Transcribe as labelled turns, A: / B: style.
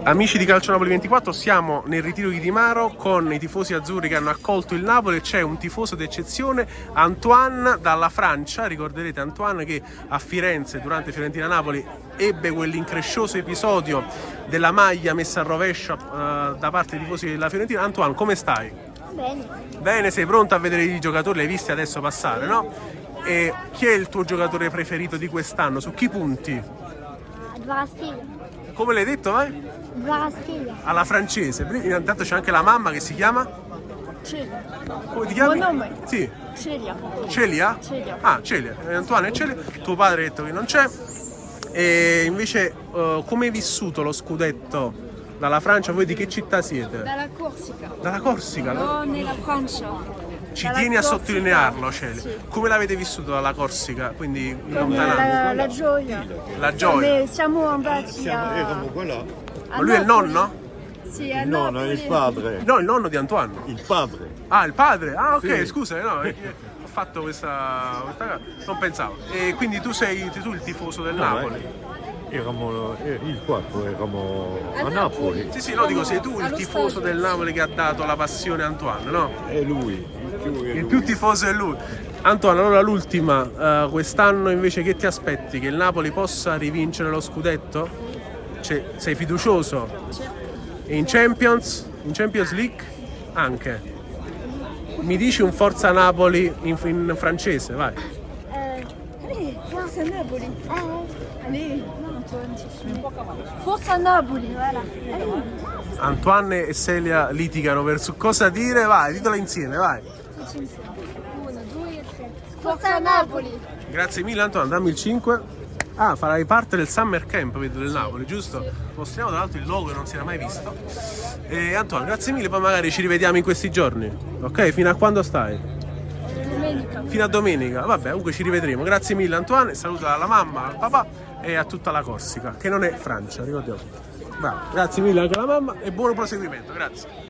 A: Amici di Calcio Napoli 24, siamo nel ritiro di Di Maro con i tifosi azzurri che hanno accolto il Napoli e c'è un tifoso d'eccezione, Antoine dalla Francia. Ricorderete Antoine che a Firenze durante Fiorentina-Napoli ebbe quell'increscioso episodio della maglia messa a rovescio da parte dei tifosi della Fiorentina. Antoine, come stai?
B: Bene.
A: Bene, sei pronto a vedere i giocatori, li hai visti adesso passare, no? E chi è il tuo giocatore preferito di quest'anno? Su chi punti?
B: Dvaravskhelia.
A: Come l'hai detto, vai?
B: Dvaravskhelia.
A: Alla francese. Intanto c'è anche la mamma che si chiama?
B: Celia.
A: Come ti chiami?
B: Buon nome.
A: Sì.
B: Celia.
A: Celia?
B: Celia.
A: Ah, Celia. Antoine e Celia. Tuo padre ha detto che non c'è. E invece, come hai vissuto lo scudetto dalla Francia? Voi di che città siete?
C: Dalla Corsica,
A: Dalla Corsica, no?
C: non nella Francia.
A: Ci
C: Dalla
A: tieni a
C: Corsica.
A: sottolinearlo, Celia.
C: Sì.
A: Come l'avete vissuto dalla Corsica? Quindi in
C: Come
A: lontananza.
C: la gioia.
A: La gioia.
C: Siamo andati
D: Eravamo qua là.
A: Ma lui è il nonno?
C: Sì, a
D: Il nonno,
C: Napoli.
D: il padre.
A: No, il nonno di Antoine.
D: Il padre.
A: Ah, il padre? Ah, ok,
D: Sì.
A: scusa, no, ho fatto questa non pensavo. E quindi tu sei il tifoso del Napoli?
D: Eravamo, il quattro eravamo a Napoli.
A: Sì, sì, no, dico, sei tu il
C: Allo
A: tifoso
C: stadio.
A: del Napoli che ha dato la passione a Antoine, no?
D: E lui.
A: Il più tifoso è lui. Antoine, allora l'ultima, quest'anno invece che ti aspetti? Che il Napoli possa rivincere lo scudetto? Cioè, sei fiducioso? E in Champions League? Anche. Mi dici un Forza Napoli in francese, vai.
C: Forza Napoli. Allez, Antoine. Forza Napoli.
B: Voilà.
A: Antoine e Celia litigano per su cosa dire, vai, ditela insieme, vai.
B: 1, 2, 3.
C: Forza Napoli.
A: Grazie mille Antoine, dammi il 5. Ah, farai parte del Summer Camp, vedo, del Napoli, giusto? Mostriamo tra l'altro il logo che non si era mai visto. E Antoine, grazie mille, poi magari ci rivediamo in questi giorni. Ok, fino a quando stai?
C: Domenica.
A: Fino a domenica, vabbè, comunque ci rivedremo. Grazie mille Antoine, saluta alla mamma, al papà e a tutta la Corsica, che non è Francia, ricordiamo. Bravo, grazie mille anche alla mamma e buon proseguimento, grazie.